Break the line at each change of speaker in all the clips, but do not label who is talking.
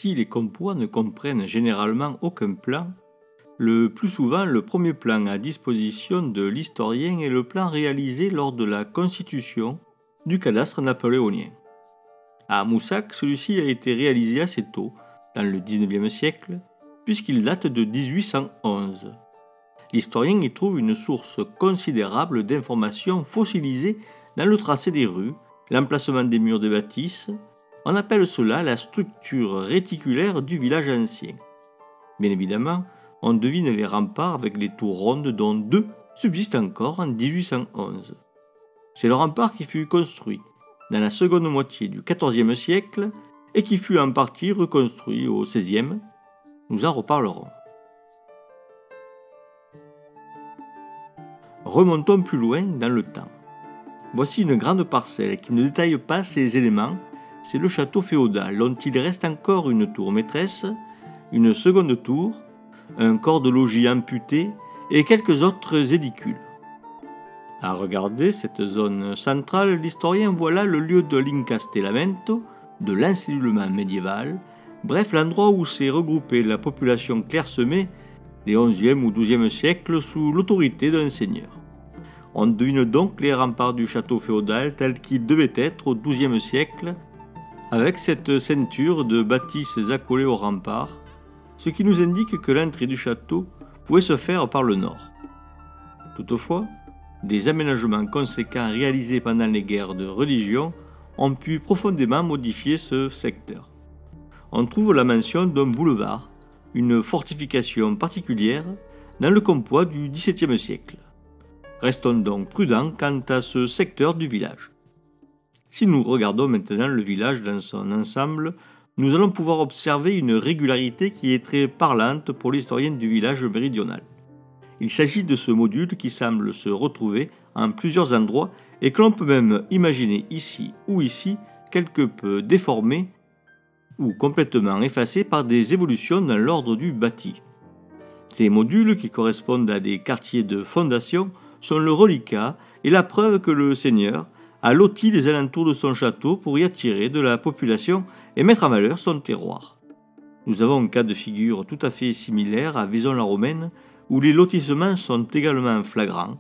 Si les compois ne comprennent généralement aucun plan, le plus souvent le premier plan à disposition de l'historien est le plan réalisé lors de la constitution du cadastre napoléonien. À Moussac, celui-ci a été réalisé assez tôt, dans le XIXe siècle, puisqu'il date de 1811. L'historien y trouve une source considérable d'informations fossilisées dans le tracé des rues, l'emplacement des murs des bâtisses. On appelle cela la structure réticulaire du village ancien. Bien évidemment, on devine les remparts avec les tours rondes dont 2 subsistent encore en 1811. C'est le rempart qui fut construit dans la seconde moitié du XIVe siècle et qui fut en partie reconstruit au XVIe. Nous en reparlerons. Remontons plus loin dans le temps. Voici une grande parcelle qui ne détaille pas ces éléments. C'est le château féodal dont il reste encore une tour maîtresse, une seconde tour, un corps de logis amputé et quelques autres édicules. À regarder cette zone centrale, l'historien voit là le lieu de l'incastellamento, de l'encellulement médiéval, bref l'endroit où s'est regroupée la population clairsemée des XIe ou XIIe siècles sous l'autorité d'un seigneur. On devine donc les remparts du château féodal tels qu'ils devaient être au XIIe siècle, avec cette ceinture de bâtisses accolées au rempart, ce qui nous indique que l'entrée du château pouvait se faire par le nord. Toutefois, des aménagements conséquents réalisés pendant les guerres de religion ont pu profondément modifier ce secteur. On trouve la mention d'un boulevard, une fortification particulière, dans le compois du XVIIe siècle. Restons donc prudents quant à ce secteur du village. Si nous regardons maintenant le village dans son ensemble, nous allons pouvoir observer une régularité qui est très parlante pour l'historien du village méridional. Il s'agit de ce module qui semble se retrouver en plusieurs endroits et que l'on peut même imaginer ici ou ici quelque peu déformé ou complètement effacé par des évolutions dans l'ordre du bâti. Ces modules, qui correspondent à des quartiers de fondation, sont le reliquat et la preuve que le seigneur a loti les alentours de son château pour y attirer de la population et mettre en valeur son terroir. Nous avons un cas de figure tout à fait similaire à Vaison-la-Romaine, où les lotissements sont également flagrants.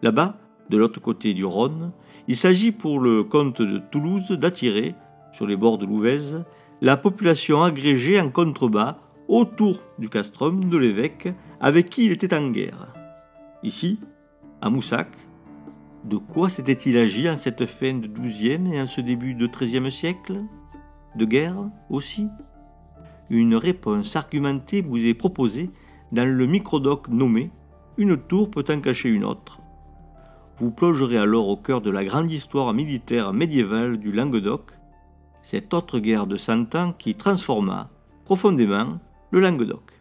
Là-bas, de l'autre côté du Rhône, il s'agit pour le comte de Toulouse d'attirer, sur les bords de l'Ouvèze, la population agrégée en contrebas autour du castrum de l'évêque avec qui il était en guerre. Ici, à Moussac, de quoi s'était-il agi en cette fin de XIIe et en ce début de XIIIe siècle? De guerre aussi? Une réponse argumentée vous est proposée dans le microdoc nommé « Une tour peut en cacher une autre ». Vous plongerez alors au cœur de la grande histoire militaire médiévale du Languedoc, cette autre guerre de 100 ans qui transforma profondément le Languedoc.